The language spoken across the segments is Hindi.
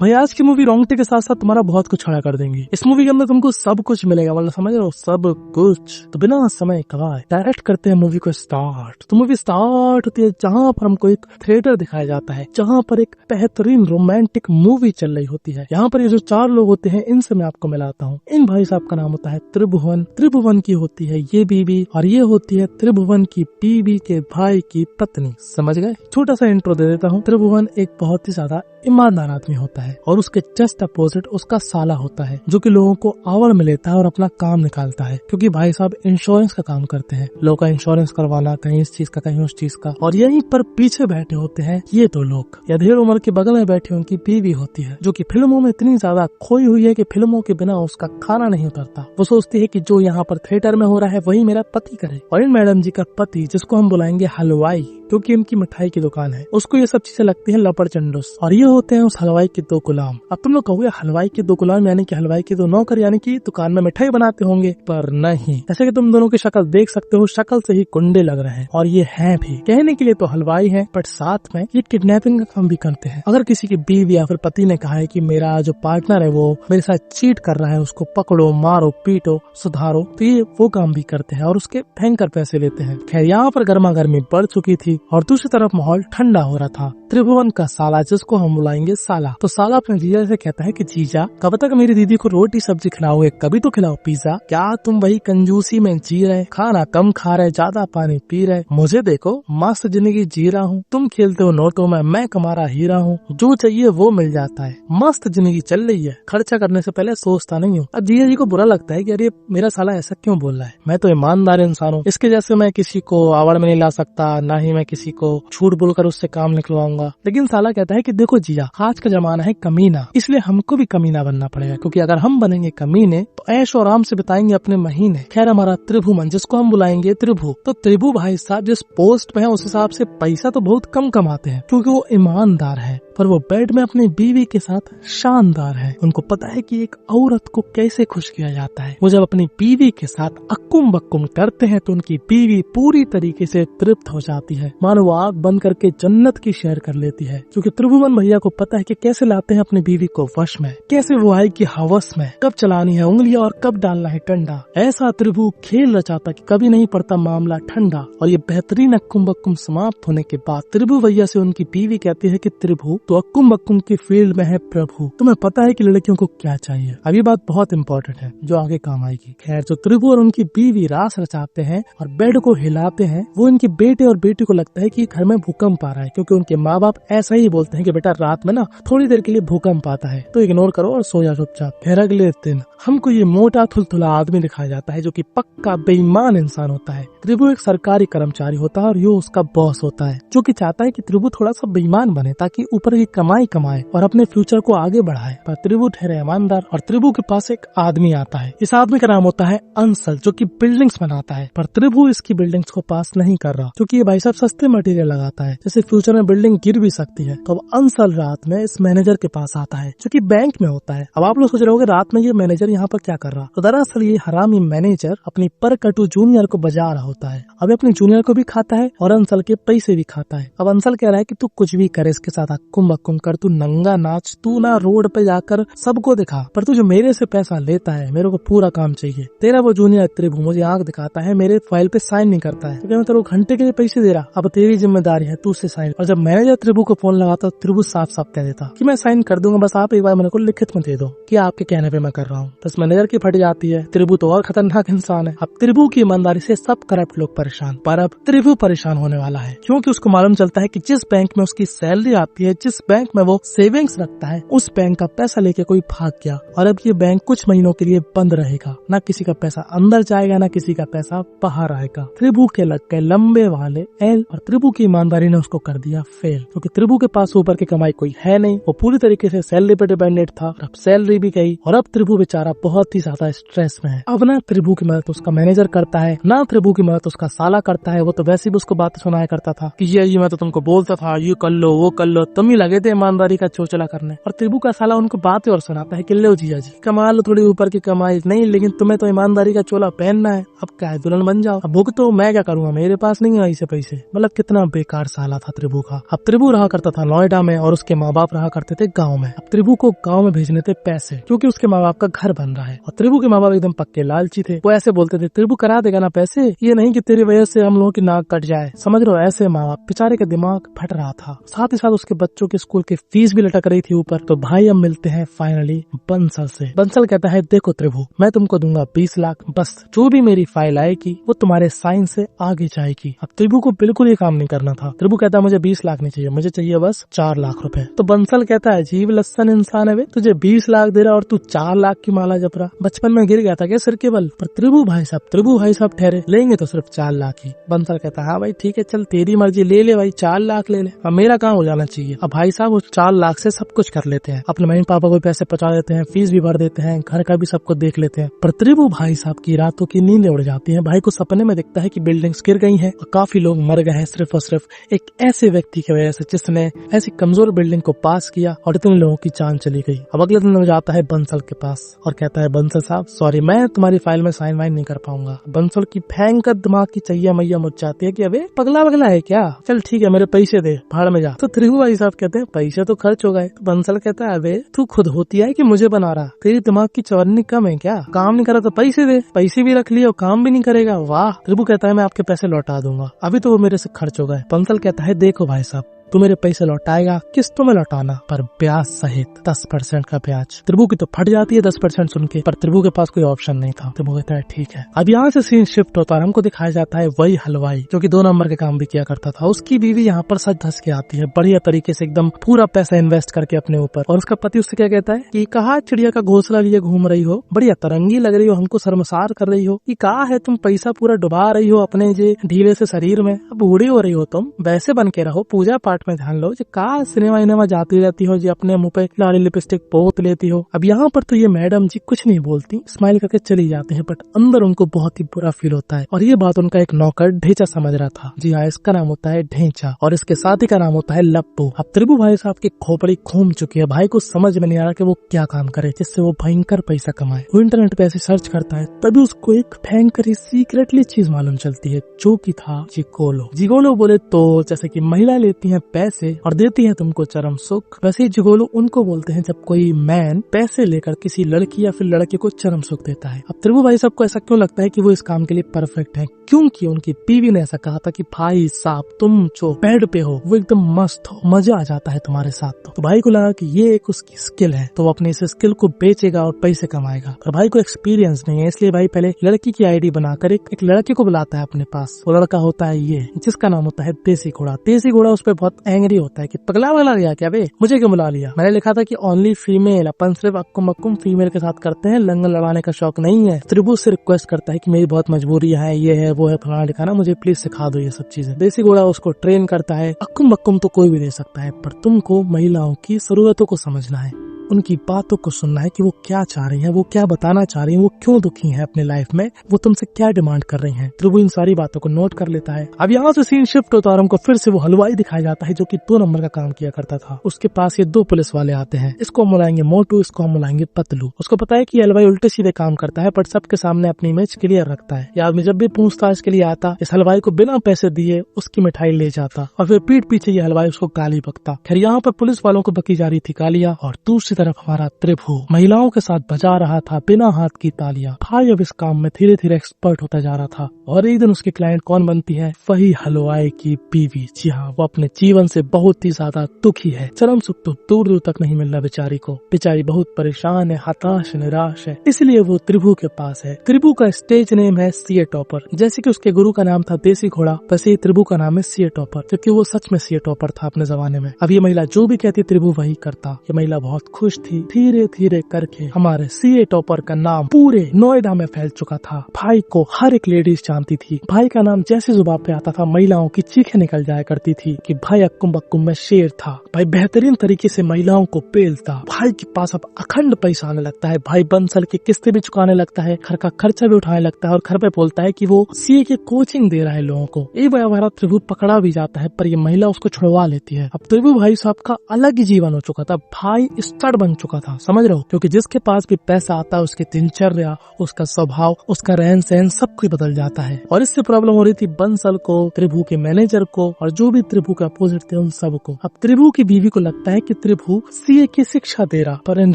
भाई आज की मूवी रोंगटे के साथ साथ तुम्हारा बहुत कुछ खड़ा कर देंगी। इस मूवी के अंदर तुमको सब कुछ मिलेगा, मतलब समझ रहे हो, सब कुछ। तो बिना समय गवाए डायरेक्ट करते हैं मूवी को स्टार्ट। तो मूवी स्टार्ट होती है जहाँ पर हमको एक थिएटर दिखाया जाता है, जहाँ पर एक बेहतरीन रोमांटिक मूवी चल रही होती है। यहाँ पर ये जो 4 लोग होते हैं इनसे मैं आपको मिलाता हूँ। इन भाई साहब का नाम होता है त्रिभुवन। त्रिभुवन की होती है ये बीवी और ये होती है त्रिभुवन की बीवी के भाई की पत्नी। समझ गए? छोटा सा इंट्रो दे देता हूँ। त्रिभुवन एक बहुत ही ज्यादा ईमानदार आदमी होता है और उसके जस्ट अपोजिट उसका साला होता है जो कि लोगों को आवड़ में लेता है और अपना काम निकालता है, क्योंकि भाई साहब इंश्योरेंस का काम करते हैं, लोगों का इंश्योरेंस करवाना, कहीं इस चीज का कहीं उस चीज का। और यहीं पर पीछे बैठे होते हैं ये 2 लोग। अधेड़ उम्र के बगल में बैठी उनकी बीवी होती है जो कि फिल्मों में इतनी ज्यादा खोई हुई है कि फिल्मों के बिना उसका खाना नहीं उतरता। वो सोचती है कि जो यहाँ पर थिएटर में हो रहा है वही मेरा पति करे। और इन मैडम जी का पति, जिसको हम बुलाएंगे हलवाई, क्योंकि इनकी मिठाई की दुकान है, उसको ये सब चीजें लगती है लपड़ चंडूस। और ये होते हैं उस हलवाई के 2 गुलाम। अब तुम लोग कहोगे हलवाई के 2 गुलाम यानी कि हलवाई के 2 नौकर, यानी कि दुकान में मिठाई बनाते होंगे, पर नहीं। जैसे कि तुम दोनों की शक्ल देख सकते हो, शक्ल से ही कुंडे लग रहे हैं। और ये हैं भी, कहने के लिए तो हलवाई है, बट साथ में ये किडनैपिंग का काम भी करते हैं। अगर किसी की बीवी या फिर पति ने कहा है कि मेरा जो पार्टनर है वो मेरे साथ चीट कर रहा है, उसको पकड़ो, मारो, पीटो, सुधारो, तो ये वो काम भी करते हैं और उसके भयंकर पैसे लेते हैं। खैर यहाँ पर गर्मा गर्मी बढ़ चुकी थी और दूसरी तरफ माहौल ठंडा हो रहा था। त्रिभुवन का साला, जिसको हम बुलाएंगे साला, तो साला अपने जीजा से कहता है कि जीजा कब तक मेरी दीदी को रोटी सब्जी खिलाओगे, कभी तो खिलाओ पिज्जा। क्या तुम वही कंजूसी में जी रहे, खाना कम खा रहे, ज्यादा पानी पी रहे, मुझे देखो मस्त जिंदगी जी रहा हूँ। तुम खेलते हो नोटों में, मैं कमा रहा हीरा हूँ, जो चाहिए वो मिल जाता है, मस्त जिंदगी चल रही है, खर्चा करने से पहले सोचता नहीं हूँ। अब जीजा जी को बुरा लगता है कि अरे मेरा साला ऐसा क्यों बोल रहा है, मैं तो ईमानदार इंसान हूँ, इसके जैसे मैं किसी को आवड़ में नहीं ला सकता, ना ही मैं किसी को झूठ बोलकर उससे काम निकलवाऊंगा। लेकिन साला कहता है कि देखो जीजा, आज का जमाना है कमीना, इसलिए हमको भी कमीना बनना पड़ेगा, क्योंकि अगर हम बनेंगे कमीने तो ऐश और आराम से बिताएंगे अपने महीने। खैर हमारा त्रिभुवन, जिसको हम बुलाएंगे त्रिभु, तो त्रिभु भाई साहब जिस पोस्ट पे है उस हिसाब से पैसा तो बहुत कम कमाते हैं, क्योंकि वो ईमानदार है, पर वो बेड में अपनी बीवी के साथ शानदार है। उनको पता है कि एक औरत को कैसे खुश किया जाता है। वो जब अपनी बीवी के साथ अक्कुम बक्कुम करते हैं तो उनकी बीवी पूरी तरीके से तृप्त हो जाती है, मानो वो आग बंद करके जन्नत की शेयर कर लेती है। क्योंकि त्रिभुवन भैया को पता है कि कैसे लाते हैं अपनी बीवी को वश में, कैसे वो आएगी हवस में, कब चलानी है उंगलियां और कब डालना है डंडा। ऐसा त्रिभु खेल रचाता कि कभी नहीं पड़ता मामला ठंडा। और ये बेहतरीन अक्कुम बक्कुम समाप्त होने के बाद त्रिभु भैया से उनकी बीवी कहती है कि त्रिभु तो अक्कुम बक्कुम की फील्ड में है प्रभु, तुम्हें पता है कि लड़कियों को क्या चाहिए। अब ये बात बहुत इंपॉर्टेंट है जो आगे काम आएगी। खैर जो त्रिभु और उनकी बीवी रास रचाते हैं और बेड को हिलाते हैं, वो इनके बेटे और बेटी को लगता है कि घर में भूकंप आ रहा है, क्योंकि उनके माँ बाप ऐसा ही बोलते हैं कि बेटा रात में ना थोड़ी देर के लिए भूकंप आता है, तो इग्नोर करो और सो जाओ चुपचाप। फिर अगले दिन हमको ये मोटा थुलथुला आदमी दिखाया जाता है जो कि पक्का बेईमान इंसान होता है। त्रिभु एक सरकारी कर्मचारी होता है और यो उसका बॉस होता है, जो कि चाहता है कि त्रिभु थोड़ा सा बेईमान बने ताकि ऊपर की कमाई कमाए और अपने फ्यूचर को आगे बढ़ाए। पर त्रिभु ठहरे ईमानदार और त्रिभु के पास एक आदमी आता है। इस आदमी का नाम होता है अंसल, जो कि बिल्डिंग्स बनाता है, पर त्रिभु इसकी बिल्डिंग्स को पास नहीं कर रहा, क्योंकि ये भाई साहब सस्ते मटेरियल लगाता है, जैसे फ्यूचर में बिल्डिंग गिर भी सकती है। तो अब अंसल रात में इस मैनेजर के पास आता है जो कि बैंक में होता है। अब आप लोग सोच रहे होंगे रात में ये मैनेजर यहाँ पर क्या कर रहा, तो दरअसल ये हरामी मैनेजर अपनी पर कटु जूनियर को बजा रहा होता है। अब अपने जूनियर को भी खाता है और अंसल के पैसे भी खाता है। अब अंसल कह रहा है कि तू कुछ भी करे इसके साथ, अक्कुम बक्कुम कर, तू नंगा नाच, तू ना रोड पे जाकर सबको दिखा, पर तू जो मेरे से पैसा लेता है मेरे को पूरा काम चाहिए। तेरा वो जूनियर त्रिभु मुझे आंख दिखाता है, मेरे फाइल पे साइन नहीं करता है, क्योंकि मैं तेरे को घंटे के लिए पैसे दे रहा, अब तेरी जिम्मेदारी है तू उससे साइन। और जब मैनेजर त्रिभु को फोन लगाता तो त्रिभु साफ साफ कह देता कि मैं साइन कर दूंगा, बस आप एक बार मेरे को लिखित में दे दो कि आपके कहने पे मैं कर रहा हूँ। बस मैनेजर की फट जाती है। त्रिभु तो और खतरनाक इंसान है। अब त्रिभु की ईमानदारी से सब करप्ट लोग परेशान, पर अब त्रिभु परेशान होने वाला है, क्योंकि उसको मालूम चलता है कि जिस बैंक में उसकी सैलरी आती है, जिस बैंक में वो सेविंग्स रखता है, उस बैंक का पैसा लेके कोई भाग गया और अब ये बैंक कुछ महीनों के लिए बंद रहेगा। ना किसी का पैसा अंदर जाएगा, ना किसी का पैसा बाहर आएगा। त्रिभु के लग गए लंबे वाले एल और त्रिभु की ईमानदारी ने उसको कर दिया फेल, क्योंकि त्रिभु के पास ऊपर की कमाई कोई है नहीं, वो पूरी तरीके से सैलरी पे डिपेंडेंट था। अब सैलरी भी गई और अब त्रिभु बेचारा बहुत ही ज्यादा स्ट्रेस में है। अब ना त्रिभु की मदद उसका मैनेजर करता है, ना त्रिभु की मदद उसका साला करता है। वो तो वैसे भी उसको बात सुनाया करता था कि ये मैं तो तुमको बोलता था ये कर लो वो कर लो, तुम ही लगे थे ईमानदारी का चोचला करने, और त्रिभु का साला उनको बात और सुनाता है कि लो जीजा जी कमा लो थोड़ी ऊपर की कमाई, नहीं लेकिन तुम्हें तो ईमानदारी का चोला पहनना है, अब क्या है दुल्हन बन जाओ, अब भुगतो तो मैं क्या करूंगा, मेरे पास नहीं है ऐसे पैसे। मतलब कितना बेकार साला था त्रिभु का। अब त्रिभु रहा करता था नोएडा में और उसके माँ बाप रहा करते थे गाँव में। अब त्रिभु को गाँव में भेजने थे पैसे क्योंकि उसके माँ बाप का घर बन रहा है, और त्रिभु के माँ बाप एकदम पक्के लालची थे। वो ऐसे बोलते थे त्रिभु करा देगा ना पैसे, ये नहीं कि तेरी वजह से हम लोगों की नाक कट जाए, समझ लो ऐसे माँ बाप। बेचारे का दिमाग फट रहा था, साथ ही साथ उसके बच्चों के स्कूल की फीस भी लटक रही थी ऊपर। तो भाई अब मिलते हैं फाइनली बंसल से। बंसल कहता है देखो त्रिभु मैं तुमको दूंगा 20 लाख, बस जो भी मेरी फाइल आएगी वो तुम्हारे साइन से आगे जाएगी। अब त्रिभु को बिल्कुल ये काम नहीं करना था। त्रिभु कहता है मुझे 20 लाख नहीं चाहिए, मुझे चाहिए बस 4 लाख रुपए। तो बंसल कहता है जीव लस्सन इंसान है वे, तुझे 20 लाख दे रहा और तू 4 लाख की माला जप रहा, बचपन में गिर गया था क्या सिर के बल पर। त्रिभु भाई साहब ठहरे, लेंगे तो सिर्फ 4 लाख ही। बंसल कहता है हाँ भाई ठीक है चल तेरी मर्जी, ले ले भाई 4 लाख ले ले, अब मेरा काम हो जाना चाहिए। अब भाई साहब वो 4 लाख से सब कुछ कर लेते हैं, अपने मम्मी पापा को पैसे पहुंचा देते हैं, फीस भी भर देते हैं, घर का भी सब कुछ देख लेते हैं। पर त्रिभु भाई साहब की रातों की नींद उड़ जाती है। भाई को सपने में दिखता है कि बिल्डिंग्स गिर गई हैं और काफी लोग मर गए हैं सिर्फ और सिर्फ एक ऐसे व्यक्ति की वजह से जिसने ऐसी कमजोर बिल्डिंग को पास किया और इतने लोगों की जान चली गई। अब अगले दिन वो जाता है बंसल के पास और कहता है बंसल साहब सॉरी मैं तुम्हारी फाइल में साइन वाइन नहीं कर पाऊंगा। बंसल की भयंकर दिमाग की चाहिए मैया मुझ जाती है कि अबे पगला वगला है क्या, चल ठीक है मेरे पैसे दे भाड़ में जा। तो त्रिभु भाई साहब कहते हैं पैसे तो खर्च हो गए। तो बंसल कहता है अबे तू खुद होती है कि मुझे बना रहा, तेरी दिमाग की चौरनी कम है क्या, काम नहीं करा तो पैसे दे, पैसे भी रख लिए और काम भी नहीं करेगा, वाह। त्रिभु कहता है मैं आपके पैसे लौटा दूंगा, अभी तो वो मेरे से खर्च हो गए। बंसल कहता है देखो भाई साहब तू मेरे पैसे लौटाएगा, किस्तों में लौटाना पर ब्याज सहित 10% का ब्याज। त्रिभु की तो फट जाती है 10% सुन के, पर त्रिभु के पास कोई ऑप्शन नहीं था। त्रिभु कहता है ठीक है। अब यहाँ से सीन शिफ्ट होता है, हमको दिखाया जाता है वही हलवाई जो कि 2 नंबर के काम भी किया करता था, उसकी बीवी यहाँ पर सज धस के आती है बढ़िया तरीके से, एकदम पूरा पैसा इन्वेस्ट करके अपने ऊपर। और उसका पति उससे क्या कहता है कि कहा चिड़िया का घोंसला लिए घूम रही हो, बढ़िया तरंगी लग रही हो, हमको शर्मसार कर रही हो, कि कहा है तुम पैसा पूरा डुबा रही हो अपने जे ढीले से शरीर में, अब बूढ़ी हो रही हो तुम, वैसे बन के रहो, पूजा पाठ में ध्यान लो, जो कहा सिनेमा जाती रहती हो, जो अपने मुंह पे लाली लिपस्टिक पोत लेती हो। अब यहाँ पर तो ये मैडम जी कुछ नहीं बोलती, स्माइल करके चली जाती है, बट अंदर उनको बहुत ही बुरा फील होता है। और ये बात उनका एक नौकर ढेंचा समझ रहा था। जी हाँ, इसका नाम होता है ढेंचा और इसके साथी का नाम होता है लप्पू। अब त्रिभु भाई साहब की खोपड़ी घूम चुकी है, भाई को समझ में नहीं आ रहा कि वो क्या काम करे जिससे वो भयंकर पैसा कमाए। वो इंटरनेट पे ऐसे सर्च करता है, तभी उसको एक भयंकर सीक्रेटली चीज मालूम चलती है जो कि था जिगोलो। जिगोलो बोले तो जैसे कि महिला लेती है पैसे और देती है तुमको चरम सुख, वैसे ही जिगोलो उनको बोलते हैं जब कोई मैन पैसे लेकर किसी लड़की या फिर लड़के को चरम सुख देता है। अब त्रिभु भाई साहब को ऐसा क्यों लगता है कि वो इस काम के लिए परफेक्ट है, क्योंकि उनकी बीवी ने ऐसा कहा था कि भाई साहब तुम जो बेड पे हो वो एकदम मस्त हो, मजा आ जाता है तुम्हारे साथ। तो भाई को लगा कि ये एक उसकी स्किल है, तो वो अपने इस स्किल को बेचेगा और पैसे कमाएगा। पर भाई को एक्सपीरियंस नहीं है, इसलिए भाई पहले लड़की की आईडी बनाकर एक लड़के को बुलाता है अपने पास। वो लड़का होता है ये, जिसका नाम होता है देसी घोड़ा। देसी घोड़ा उस पर बहुत एंग्री होता है कि पगला वगला गया क्या बे, मुझे क्यों बुला लिया, मैंने लिखा था कि ओनली फीमेल, अपन सिर्फ अक्कुम अक्कुम फीमेल के साथ करते हैं, लंगन लड़ाने का शौक नहीं है। त्रिभु से रिक्वेस्ट करता है कि मेरी बहुत मजबूरी है, ये है वो है फलाना लिखाना, मुझे प्लीज सिखा दो ये सब चीजें। देसी घोड़ा उसको ट्रेन करता है। अक्कुम बक्कुम तो कोई भी दे सकता है, पर तुमको महिलाओं की जरूरतों को समझना है, उनकी बातों को सुनना है कि वो क्या चाह रही हैं, वो क्या बताना चाह रही हैं, वो क्यों दुखी हैं अपने लाइफ में, वो तुमसे क्या डिमांड कर रही हैं। त्रिभु इन सारी बातों को नोट कर लेता है। अब यहाँ से सीन शिफ्ट होता है और हमको फिर से वो हलवाई दिखाया जाता है जो कि 2 नंबर का काम किया करता था। उसके पास ये 2 पुलिस वाले आते हैं, इसको हम बुलाएंगे मोटू, इसको हम बुलाएंगे पतलू। उसको पता है कि ये हलवाई उल्टे सीधे काम करता है, पर सबके सामने अपनी इमेज क्लियर रखता है। ये आदमी जब भी पूछताछ के लिए आता, इस हलवाई को बिना पैसे दिए उसकी मिठाई ले जाता और फिर पीठ पीछे ये हलवाई उसको गाली बकता। खैर यहाँ पर पुलिस वालों को बकी जा रही थी गालियां, और दूसरी तरफ हमारा त्रिभु महिलाओं के साथ बजा रहा था बिना हाथ की तालियां। भाई अब इस काम में धीरे धीरे एक्सपर्ट होता जा रहा था। और एक दिन उसकी क्लाइंट कौन बनती है, वही हलवाई की बीवी। जी हाँ, वो अपने जीवन से बहुत ही ज्यादा दुखी है, चरम सुख तो दूर दूर तक नहीं मिल रहा बेचारी को। बेचारी बहुत परेशान है, हताश निराश है, इसलिए वो त्रिभु के पास है। त्रिभु का स्टेज नेम है सीए टॉपर। जैसे कि उसके गुरु का नाम था देसी घोड़ा, वैसे ही त्रिभु का नाम है सीए टॉपर, क्योंकि वो सच में सीए टॉपर था अपने जमाने में। अब ये महिला जो भी कहती त्रिभु वही करता। ये महिला बहुत खुश थी। धीरे धीरे करके हमारे सीए टॉपर का नाम पूरे नोएडा में फैल चुका था। भाई को हर एक लेडीज जानती थी। भाई का नाम जैसे जुबान पे आता था महिलाओं की चीखें निकल जाया करती थी कि भाई अक्कुम बक्कुम में शेर था। भाई बेहतरीन तरीके से महिलाओं को पेलता। भाई के पास अब अखंड पैसा आने लगता है। भाई बंसल की किस्तें भी चुकाने लगता है, घर का खर्चा भी उठाने लगता है और घर पे बोलता है कि वो सीए की कोचिंग दे रहा है लोगों को। एक बार हमारा त्रिभु पकड़ा भी जाता है पर ये महिला उसको छुड़वा लेती है। अब त्रिभु भाई साहब का अलग ही जीवन हो चुका था। भाई स्टार बन चुका था, समझ रहे हो, क्योंकि जिसके पास भी पैसा आता है उसकी दिनचर्या, उसका स्वभाव, उसका रहन सहन सब कुछ बदल जाता है। और इससे प्रॉब्लम हो रही थी बंसल को, त्रिभु के मैनेजर को और जो भी त्रिभु के अपोजिट थे उन सबको। अब त्रिभु की बीवी को लगता है कि त्रिभु सीए की शिक्षा दे रहा, पर इन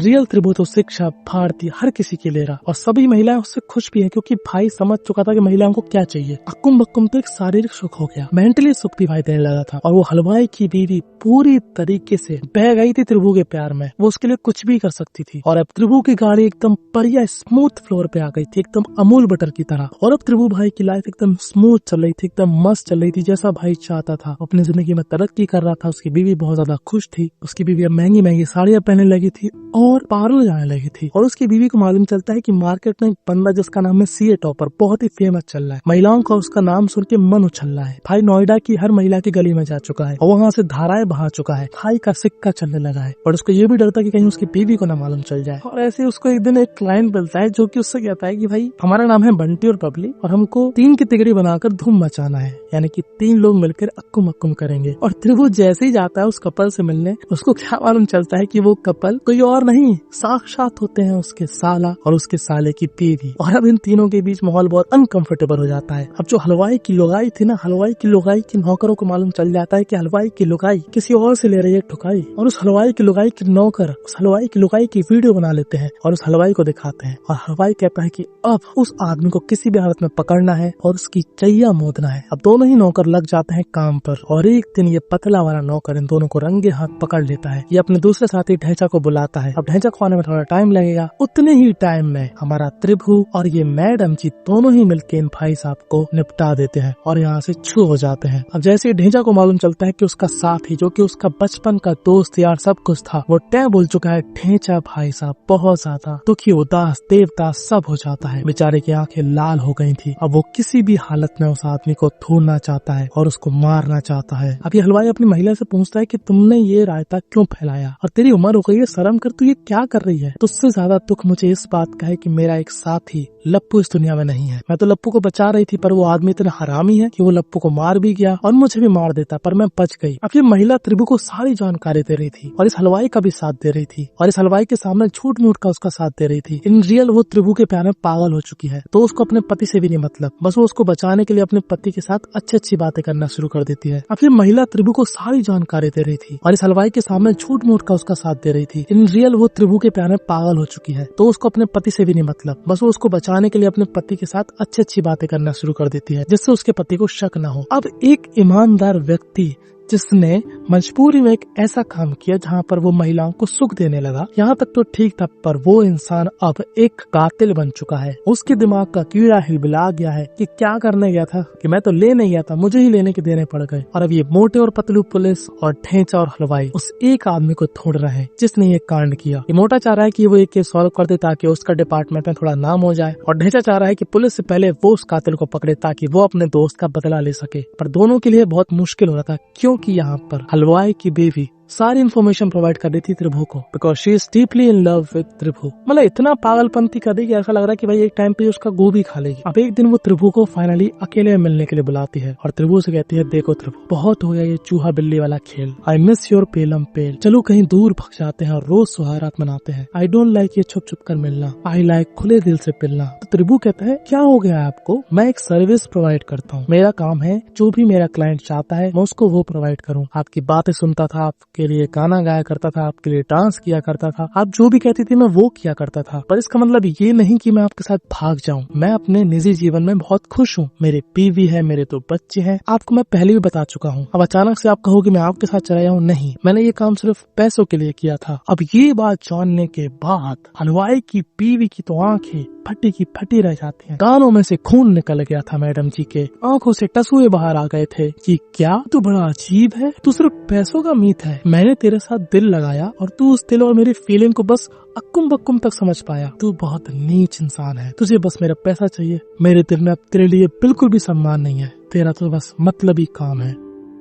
रियल त्रिभु तो शिक्षा भारतीय हर किसी की ले रहा और सभी महिलाएं उससे खुश भी है क्योंकि भाई समझ चुका था कि महिलाओं को क्या चाहिए। अक्कुम बक्कुम तो एक शारीरिक सुख हो गया, मेंटली सुख भी भाई देने लगा था। और वो हलवाई की बीवी पूरी तरीके से बह गई थी त्रिभु के प्यार में, वो उसके लिए कुछ भी कर सकती थी। और अब त्रिभु की गाड़ी एकदम बढ़िया स्मूथ फ्लोर पे आ गई थी, एकदम अमूल बटर की तरह। और अब त्रिभु भाई की लाइफ एकदम स्मूथ चल रही थी, एकदम मस्त चल रही थी, जैसा भाई चाहता था। अपनी जिंदगी में तरक्की कर रहा था। उसकी बीवी बहुत ज्यादा खुश थी। उसकी बीवी अब महंगी महंगी साड़ियां पहनने लगी थी और पार्लर जाने लगी थी। और उसकी बीवी को मालूम चलता है कि मार्केट में एक बंदा जिसका नाम है सीए टॉपर बहुत ही फेमस चल रहा है। महिलाओं का उसका नाम सुन के मन उछल रहा है। भाई नोएडा की हर महिला की गली में जा चुका है और वहाँ से धाराएं बहा चुका है। भाई का सिक्का चलने लगा है और उसको ये भी डरता कि कहीं उसकी बीवी को ना मालूम चल जाए। और ऐसे उसको एक दिन एक क्लाइंट मिलता है जो कि उससे कहता है कि भाई हमारा नाम है बंटी और बबली और हमको 3 की तिगड़ी बनाकर धूम मचाना है, यानी कि 3 लोग मिलकर अक्कुम अक्कुम करेंगे। और त्रिभु जैसे ही जाता है उस कपल से मिलने, उसको क्या मालूम चलता है कि वो कपल कोई और नहीं साक्षात होते हैं उसके साला और उसके साले की बीवी। और अब इन तीनों के बीच माहौल बहुत अनकंफर्टेबल हो जाता है। अब जो हलवाई की लुगाई थी ना, हलवाई की लुगाई के नौकरों को मालूम चल जाता है कि हलवाई की लुगाई किसी और से ले रही है ठुकाई। और उस हलवाई की लुगाई के नौकर उस हलवाई की लुगाई की वीडियो बना लेते हैं और उस हलवाई को दिखाते हैं। और हलवाई कहता है कि अब उस आदमी को किसी भी हालत में पकड़ना है और उसकी चैया मोदना है। अब दोनों ही नौकर लग जाते हैं काम पर। और एक दिन ये पतला वाला नौकर इन दोनों को रंगे हाथ पकड़ लेता है। ये अपने दूसरे साथी ढेंचा को बुलाता है। अब ढेंचा को आने में थोड़ा टाइम लगेगा। उतने ही टाइम में हमारा त्रिभु और ये मैडम जी दोनों ही मिलके इन भाई साहब को निपटा देते हैं और यहाँ से छू हो जाते हैं। अब जैसे ढेंचा को मालूम चलता है कि उसका साथी जो कि उसका बचपन का दोस्त यार सब कुछ था वो टै बोल चुका है, ढेंचा भाई साहब बहुत ज्यादा दुखी, उदास, देवदास सब हो जाता है। बेचारे की आंखें लाल हो गई थी। अब वो किसी भी हालत में उस आदमी को ढूंढना चाहता है और उसको मारना चाहता है। अब ये हलवाई अपनी महिला से पूछता है कि तुमने ये रायता क्यों फैलाया और तेरी उम्र हो गई है, शर्म कर, तू ये क्या कर रही है। तो उससे ज्यादा दुख मुझे इस बात का है कि मेरा एक साथी लप्पू इस दुनिया में नहीं है। मैं तो लप्पू को बचा रही थी पर वो आदमी इतना हरामी है कि वो लप्पू को मार भी गया और मुझे भी मार देता, पर मैं बच गई। अब ये महिला त्रिभु को सारी जानकारी दे रही थी और इस हलवाई का भी साथ दे रही थी और इस हलवाई के सामने झूठ मूठ का उसका साथ दे रही थी। इन रियल वो त्रिभु के प्यार में पागल हो चुकी है। तो उसको अपने पति से भी नहीं मतलब, बस वो उसको बचाने के लिए अपने पति के साथ अच्छी अच्छी बातें करना शुरू कर देती है। अब ये महिला त्रिभु को सारी जानकारी दे रही थी और इस हलवाई के सामने झूठ मूठ का उसका साथ दे रही थी। इन रियल वो त्रिभु के प्यार में पागल हो चुकी है। तो उसको अपने पति से भी नहीं मतलब, बस वो उसको बचाने के लिए अपने पति के साथ अच्छी अच्छी बातें करना शुरू कर देती है जिससे उसके पति को शक न हो। अब एक ईमानदार व्यक्ति जिसने मजबूरी में एक ऐसा काम किया जहाँ पर वो महिलाओं को सुख देने लगा, यहाँ तक तो ठीक था, पर वो इंसान अब एक कातिल बन चुका है। उसके दिमाग का कीड़ा हिलबिला गया है कि क्या करने गया था, कि मैं तो लेने गया था, मुझे ही लेने के देने पड़ गए। और अब ये मोटे और पतलू पुलिस और ढेंचा और हलवाई उस एक आदमी को ढूंढ रहे हैं जिसने ये कांड किया। ये मोटा चाह रहा है कि वो एक केस सॉल्व कर दे ताकि उसका डिपार्टमेंट में थोड़ा नाम हो जाए और ढेंचा चाह रहा है कि पुलिस से पहले वो उस कातिल को पकड़े ताकि वो अपने दोस्त का बदला ले सके। पर दोनों के लिए बहुत मुश्किल हो रहा था क्योंकि यहाँ पर हलवाई की बीवी सारी इन्फॉर्मेशन प्रोवाइड कर देती त्रिभु को, because she is deeply in love with Tribhu. मतलब इतना पागलपंती कर देगी, ऐसा लग रहा है कि भाई एक टाइम पे उसका गोभी खा लेगी। अब एक दिन वो त्रिभु को फाइनली अकेले मिलने के लिए बुलाती है और त्रिभु से कहती है, देखो त्रिभु, बहुत हो गया ये चूहा बिल्ली वाला खेल, आई मिस योर पेलम पेल, चलो कहीं दूर भग जाते हैं और रोज सुहागरात मनाते हैं। आई डोंट लाइक ये छुप छुप कर मिलना, आई लाइक खुले दिल से मिलना। तो त्रिभु कहता है, क्या हो गया आपको, मैं एक सर्विस प्रोवाइड करता हूँ, मेरा काम है जो भी मेरा क्लाइंट चाहता है मैं उसको वो प्रोवाइड करूँ। आपकी बातें सुनता था, आपके लिए गाना गाया करता था, आपके लिए डांस किया करता था, आप जो भी कहती थी मैं वो किया करता था। पर इसका मतलब ये नहीं कि मैं आपके साथ भाग जाऊं। मैं अपने निजी जीवन में बहुत खुश हूँ, मेरे बीवी है, मेरे 2 बच्चे हैं, आपको मैं पहले भी बता चुका हूँ। अब अचानक से आप कहोगे मैं आपके साथ चला हूँ, नहीं, मैंने ये काम सिर्फ पैसों के लिए किया था। अब ये बात जानने के बाद हलवाई की बीवी की तो आंखें फटी की फटी रह जाती हैं। कानों में से खून निकल गया था मैडम जी के, आंखों से टसुए बाहर आ गए थे कि क्या तू बड़ा अजीब है, तू सिर्फ पैसों का मीत है, मैंने तेरे साथ दिल लगाया और तू उस दिल और मेरी फीलिंग को बस अक्कुम बक्कुम तक समझ पाया। तू बहुत नीच इंसान है, तुझे बस मेरा पैसा चाहिए। मेरे दिल में अब तेरे लिए बिल्कुल भी सम्मान नहीं है, तेरा तो बस मतलबी काम है।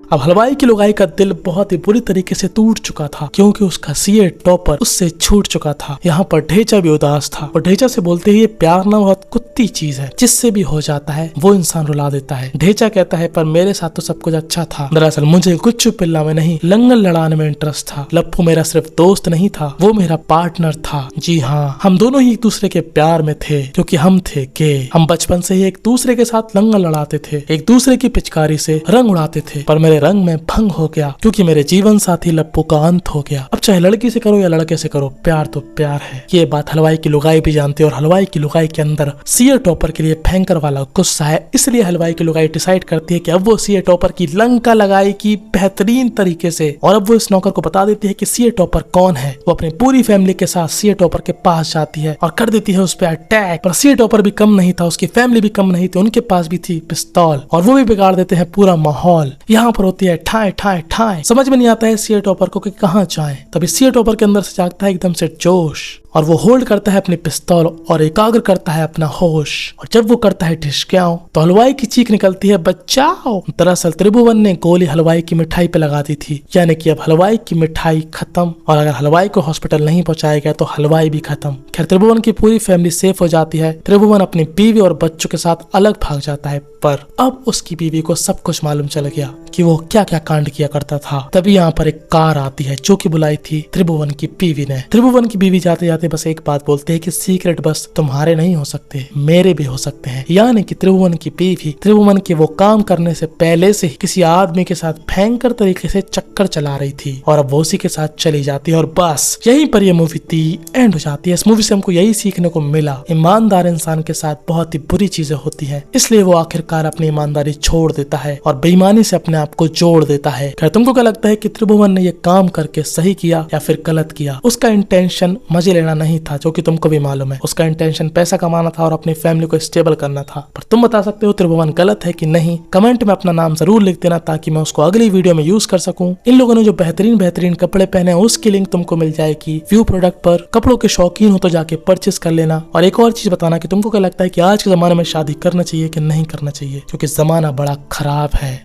अब हलवाई की लुगाई का दिल बहुत ही बुरी तरीके से टूट चुका था, क्योंकि उसका सीए टॉपर उससे छूट चुका था। यहाँ पर ढेचा भी उदास था और ढेचा से बोलते ही ये प्यार ना बहुत कुत्ती चीज है, जिससे भी हो जाता है वो इंसान रुला देता है। ढेचा कहता है पर मेरे साथ तो सब कुछ अच्छा था, दरअसल मुझे गुच्चू पिल्ला में नहीं लंगल लड़ाने में इंटरेस्ट था। लप्पू मेरा सिर्फ दोस्त नहीं था, वो मेरा पार्टनर था। जी हाँ, हम दोनों ही एक दूसरे के प्यार में थे, क्योंकि हम थे गे। हम बचपन से ही एक दूसरे के साथ लंगल लड़ाते थे, एक दूसरे की पिचकारी से रंग उड़ाते थे। पर मेरे रंग में भंग हो गया, क्योंकि मेरे जीवन साथी लप्पू का अंत हो गया। अब चाहे लड़की से करो या लड़के से करो, प्यार तो प्यार है। ये बात हलवाई की लुगाई भी जानती है और हलवाई की लुगाई के अंदर सीए टॉपर के लिए भयंकर वाला गुस्सा है। इसलिए हलवाई की लुगाई डिसाइड करती है कि अब वो सीए टॉपर की लंका लगाएगी बेहतरीन तरीके से। और अब वो इस नौकर को बता देती है कि सीए टॉपर कौन है। वो अपनी पूरी फैमिली के साथ सीए टॉपर के पास जाती है और कर देती है उस पर अटैक। पर सीए टॉपर भी कम नहीं था, उसकी फैमिली भी कम नहीं थी, उनके पास भी थी पिस्तौल और वो भी बिगाड़ देते हैं पूरा माहौल। यहाँ पर होती है ठाए ठाए ठाए। समझ में नहीं आता है सीए टॉपर को कि कहाँ जाए। तभी सीए टॉपर के अंदर से जागता है एकदम से जोश और वो होल्ड करता है अपनी पिस्तौल और एकाग्र करता है अपना होश। और जब वो करता है ढिशक्याओं तो हलवाई की चीख निकलती है बचाओ। दरअसल त्रिभुवन ने गोली हलवाई की मिठाई पे लगा दी थी, यानी कि अब हलवाई की मिठाई खत्म और अगर हलवाई को हॉस्पिटल नहीं पहुंचाया गया तो हलवाई भी खत्म। खैर त्रिभुवन की पूरी फैमिली सेफ हो जाती है। त्रिभुवन अपनी बीवी और बच्चों के साथ अलग भाग जाता है, पर अब उसकी बीवी को सब कुछ मालूम चल गया कि वो क्या क्या कांड किया करता था। तभी यहाँ पर एक कार आती है जो कि बुलाई थी त्रिभुवन की बीवी ने। त्रिभुवन की बीवी जाते जाते बस एक बात बोलते हैं कि सीक्रेट बस तुम्हारे नहीं हो सकते, मेरे भी हो सकते हैं। यानी कि त्रिभुवन की बीवी त्रिभुवन के वो काम करने से पहले से किसी आदमी के साथ भयंकर तरीके से चक्कर चला रही थी और अब वो उसी के साथ चली जाती है। और बस यहीं पर ये मूवी थी एंड हो जाती है। इस मूवी से हमको यही सीखने को मिला, ईमानदार इंसान के साथ बहुत ही बुरी चीजें होती है, इसलिए वो आखिरकार अपनी ईमानदारी छोड़ देता है और बेईमानी से अपने आप को जोड़ देता है। खैर तुमको क्या लगता है कि त्रिभुवन ने ये काम करके सही किया या फिर गलत किया? उसका इंटेंशन मजे लेना नहीं था, जो कि तुमको भी मालूम है। उसका इंटेंशन पैसा कमाना था और अपनी फैमिली को स्टेबल करना था। पर तुम बता सकते हो त्रिभुवन गलत है कि नहीं? कमेंट में अपना नाम जरूर लिख देना ताकि मैं उसको अगली वीडियो में यूज कर सकूं। इन लोगों ने जो बेहतरीन बेहतरीन कपड़े पहने हैं उसकी लिंक तुमको मिल जाएगी व्यू प्रोडक्ट पर। कपड़ों के शौकीन हो तो जाके परचेस कर लेना। और एक और चीज बताना कि तुमको क्या लगता है कि आज के जमाने में शादी करना चाहिए कि नहीं करना चाहिए, क्योंकि जमाना बड़ा खराब है।